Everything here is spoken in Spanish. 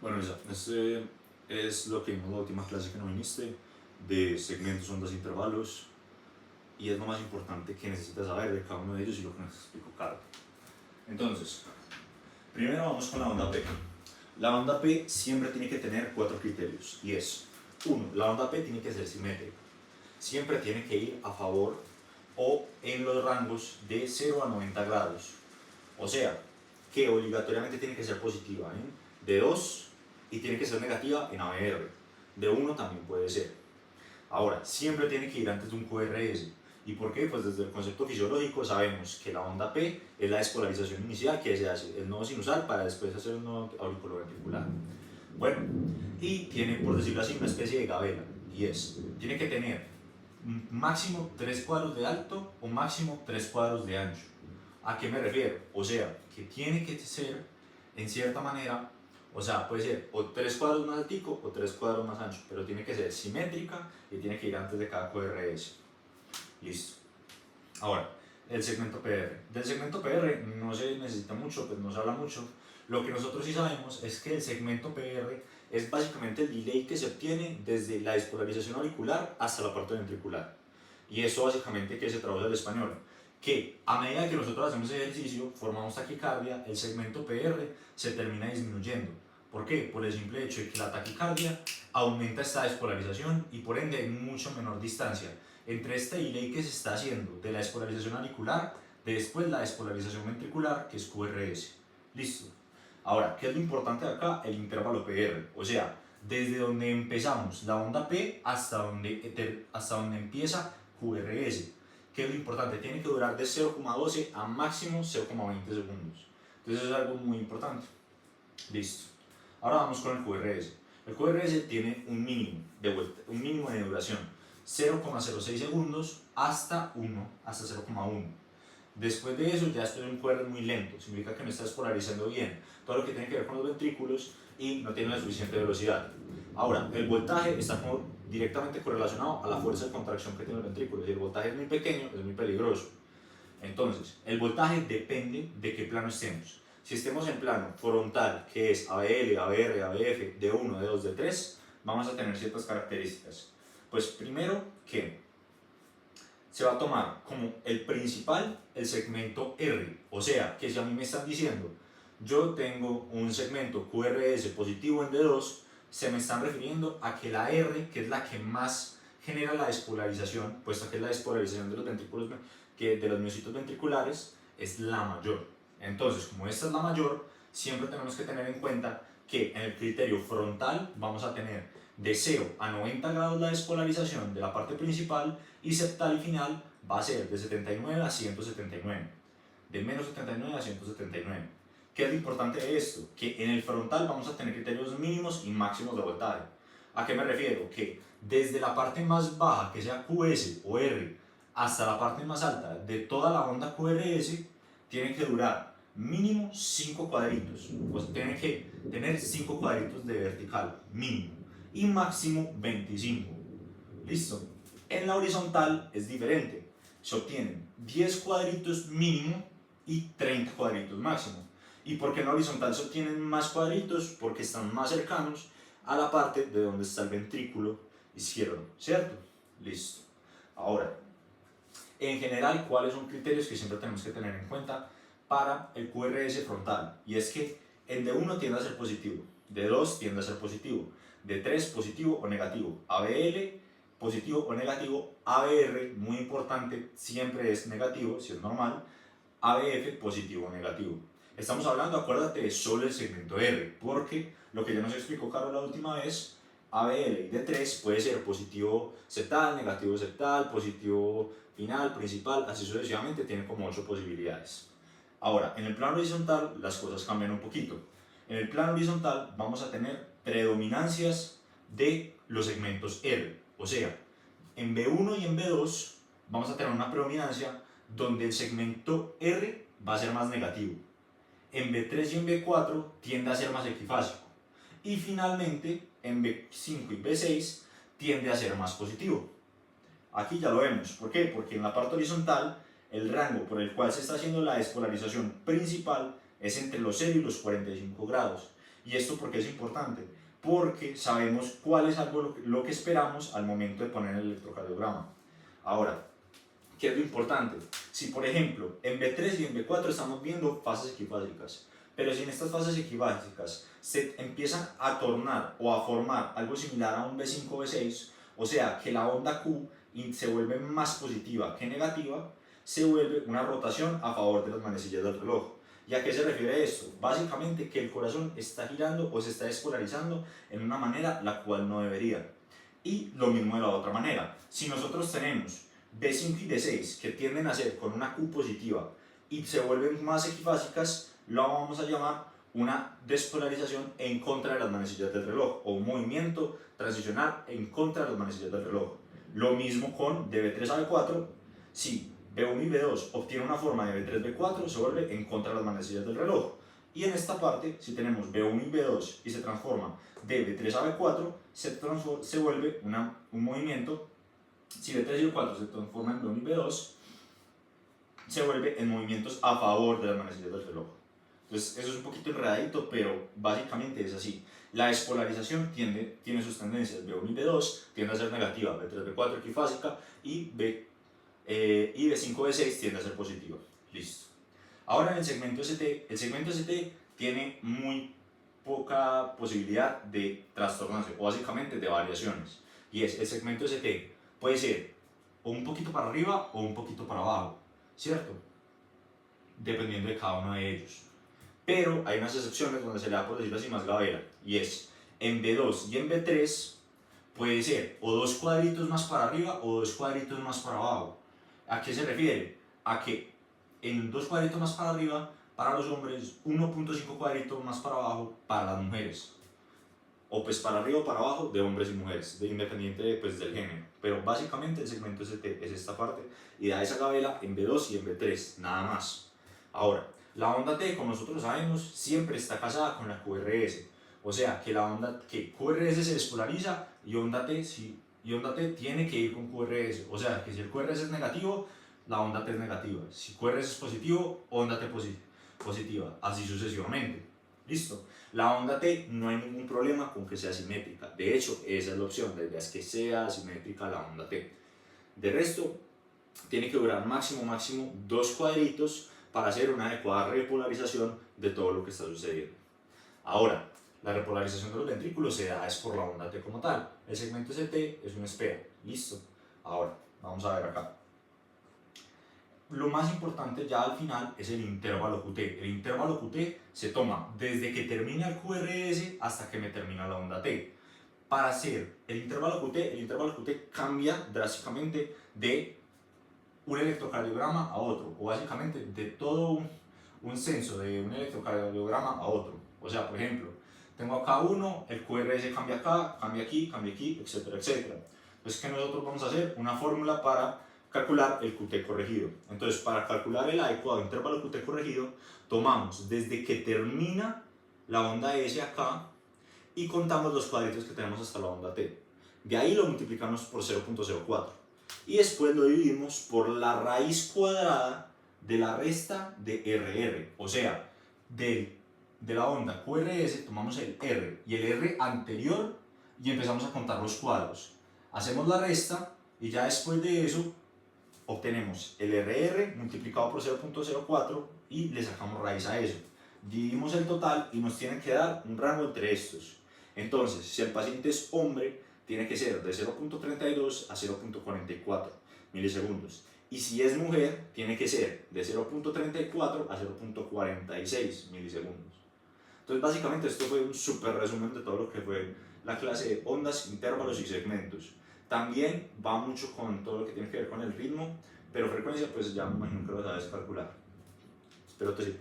Bueno, Isa, este es lo que vimos la última clase que no viniste, de segmentos, ondas, intervalos, y es lo más importante que necesitas saber de cada uno de ellos y lo que nos explicó Carlos. Entonces, primero vamos con la onda P. La onda P siempre tiene que tener 4 criterios, y es: 1. La onda P tiene que ser simétrica. Siempre tiene que ir a favor o en los rangos de 0 a 90 grados. O sea, que obligatoriamente tiene que ser positiva en D2 y tiene que ser negativa en ABR. D1 también puede ser. Ahora, siempre tiene que ir antes de un QRS. ¿Y por qué? Pues desde el concepto fisiológico sabemos que la onda P es la despolarización inicial que se hace el nodo sinusal para después hacer un nodo auriculoventricular. Bueno, y tiene, por decirlo así, una especie de gabela, y tiene que tener máximo 3 cuadros de alto o máximo 3 cuadros de ancho. ¿A qué me refiero? O sea, que tiene que ser, en cierta manera, o sea, puede ser o 3 cuadros más altico o 3 cuadros más ancho, pero tiene que ser simétrica y tiene que ir antes de cada QRS. Listo. Ahora, el segmento PR. Del segmento PR no se necesita mucho, pues no se habla mucho. Lo que nosotros sí sabemos es que el segmento PR es básicamente el delay que se obtiene desde la despolarización auricular hasta la parte ventricular. Y eso básicamente que se traduce al español, que a medida que nosotros hacemos ejercicio, formamos taquicardia, el segmento PR se termina disminuyendo. ¿Por qué? Por el simple hecho de que la taquicardia aumenta esta despolarización y por ende hay mucho menor distancia entre este delay que se está haciendo de la despolarización auricular, de después la despolarización ventricular, que es QRS. Listo. Ahora, ¿qué es lo importante de acá? El intervalo PR. O sea, desde donde empezamos la onda P hasta donde empieza QRS. ¿Qué es lo importante? Tiene que durar de 0,12 a máximo 0,20 segundos. Entonces eso es algo muy importante. Listo. Ahora vamos con el QRS. El QRS tiene un mínimo de vuelta, un mínimo de duración, 0,06 segundos hasta 1, hasta 0,1. Después de eso ya esto es un QR muy lento, significa que no está despolarizando bien todo lo que tiene que ver con los ventrículos y no tiene la suficiente velocidad. Ahora, el voltaje está directamente correlacionado a la fuerza de contracción que tiene el ventrículo. Si el voltaje es muy pequeño, es muy peligroso. Entonces, el voltaje depende de qué plano estemos. Si estemos en plano frontal, que es ABL, ABR, ABF, D1, D2, D3, vamos a tener ciertas características. Pues primero que se va a tomar como el principal el segmento R. O sea, que si a mí me están diciendo, yo tengo un segmento QRS positivo en D2, se me están refiriendo a que la R, que es la que más genera la despolarización, puesto que es la despolarización de los ventrículos, de los miocitos ventriculares, es la mayor. Entonces, como esta es la mayor, siempre tenemos que tener en cuenta que en el criterio frontal vamos a tener de 0 a 90 grados la despolarización de la parte principal, y septal y final va a ser de 79 a 179, de menos 79 a 179. ¿Qué es lo importante de esto? Que en el frontal vamos a tener criterios mínimos y máximos de voltaje. ¿A qué me refiero? Que desde la parte más baja, que sea QS o R, hasta la parte más alta de toda la onda QRS, tiene que durar mínimo 5 cuadritos, pues tiene que tener 5 cuadritos de vertical, mínimo, y máximo 25. ¿Listo? En la horizontal es diferente, se obtienen 10 cuadritos mínimo y 30 cuadritos máximo. ¿Y por qué en la horizontal se obtienen más cuadritos? Porque están más cercanos a la parte de donde está el ventrículo izquierdo, ¿cierto? Listo. Ahora, en general, ¿cuáles son criterios que siempre tenemos que tener en cuenta para el QRS frontal? Y es que el D1 tiende a ser positivo, D2 tiende a ser positivo, D3 positivo o negativo, ABL positivo o negativo, ABR, muy importante, siempre es negativo, si es normal, ABF positivo o negativo. Estamos hablando, acuérdate, de solo el segmento R, porque lo que ya nos explicó Carlos la última vez, ABL y D3 puede ser positivo septal, negativo septal, positivo final, principal, así sucesivamente, tiene como 8 posibilidades. Ahora, en el plano horizontal las cosas cambian un poquito. En el plano horizontal vamos a tener predominancias de los segmentos R, o sea, en B1 y en B2 vamos a tener una predominancia donde el segmento R va a ser más negativo. En B3 y en B4 tiende a ser más equifásico. Y finalmente, en B5 y B6 tiende a ser más positivo. Aquí ya lo vemos. ¿Por qué? Porque en la parte horizontal, el rango por el cual se está haciendo la despolarización principal es entre los 0 y los 45 grados. ¿Y esto por qué es importante? Porque sabemos cuál es algo lo que esperamos al momento de poner el electrocardiograma. Ahora, ¿qué es lo importante? Si por ejemplo en B3 y en B4 estamos viendo fases equifásicas, pero si en estas fases equifásicas se empiezan a tornar o a formar algo similar a un B5 o B6, o sea que la onda Q se vuelve más positiva que negativa, se vuelve una rotación a favor de las manecillas del reloj. ¿Y a qué se refiere esto? Básicamente que el corazón está girando o se está despolarizando en una manera la cual no debería. Y lo mismo de la otra manera. Si nosotros tenemos B5 y B6 que tienden a ser con una Q positiva y se vuelven más equifásicas, lo vamos a llamar una despolarización en contra de las manecillas del reloj o un movimiento transicional en contra de las manecillas del reloj. Lo mismo con de B3 a B4, si B1 y B2 obtienen una forma de B3-B4, se vuelve en contra de las manecillas del reloj. Y en esta parte, si tenemos B1 y B2 y se transforma de B3 a B4, se vuelve un movimiento. Si B3 y B4 se transforman en B1 y B2, se vuelve en movimientos a favor de las manecillas del reloj. Entonces, eso es un poquito enredadito, pero básicamente es así. La despolarización tiene sus tendencias. B1 y B2 tiende a ser negativa, B3, B4 equifásica y B5, B6 tiende a ser positiva. Listo. Ahora en el segmento ST tiene muy poca posibilidad de trastornarse, o básicamente de variaciones. Y es el segmento ST puede ser o un poquito para arriba o un poquito para abajo, ¿cierto? Dependiendo de cada uno de ellos. Pero hay unas excepciones donde se le da, por decirlo así, más gavera, y es en B2 y en B3 puede ser o dos cuadritos más para arriba o dos cuadritos más para abajo. ¿A qué se refiere? A que en dos cuadritos más para arriba para los hombres, 1.5 cuadritos más para abajo para las mujeres. O pues para arriba o para abajo de hombres y mujeres, independiente pues, del género. Pero básicamente el segmento ST es esta parte y da esa gabela en B2 y en B3, nada más. Ahora, la onda T, como nosotros sabemos, siempre está casada con la QRS. O sea, que la onda que QRS se despolariza y onda T tiene que ir con QRS. O sea, que si el QRS es negativo, la onda T es negativa. Si QRS es positivo, onda T positiva. Así sucesivamente. ¿Listo? La onda T no hay ningún problema con que sea simétrica. De hecho, esa es la opción. La idea es que sea simétrica la onda T. De resto, tiene que durar máximo dos cuadritos para hacer una adecuada repolarización de todo lo que está sucediendo. Ahora, la repolarización de los ventrículos se da es por la onda T como tal. El segmento ST es una espera. Listo. Ahora, vamos a ver acá. Lo más importante ya al final es el intervalo QT. El intervalo QT se toma desde que termina el QRS hasta que me termina la onda T. Para hacer el intervalo QT cambia drásticamente de un electrocardiograma a otro, o básicamente de todo un censo de un electrocardiograma a otro. O sea, por ejemplo, tengo acá uno, el QRS cambia acá, cambia aquí, etcétera, etcétera. Entonces, ¿qué nosotros vamos a hacer? Una fórmula para calcular el QT corregido. Entonces, para calcular el adecuado intervalo QT corregido, tomamos desde que termina la onda S acá y contamos los cuadritos que tenemos hasta la onda T. De ahí lo multiplicamos por 0.04 y después lo dividimos por la raíz cuadrada de la resta de RR. O sea, de la onda QRS tomamos el R y el R anterior y empezamos a contar los cuadros. Hacemos la resta y ya después de eso obtenemos el RR multiplicado por 0.04 y le sacamos raíz a eso. Dividimos el total y nos tiene que dar un rango entre estos. Entonces, si el paciente es hombre, tiene que ser de 0.32 a 0.44 milisegundos. Y si es mujer, tiene que ser de 0.34 a 0.46 milisegundos. Entonces, básicamente, esto fue un súper resumen de todo lo que fue la clase de ondas, intervalos y segmentos. También va mucho con todo lo que tiene que ver con el ritmo, pero frecuencia, pues ya me imagino que lo sabes calcular. Espero te sirva.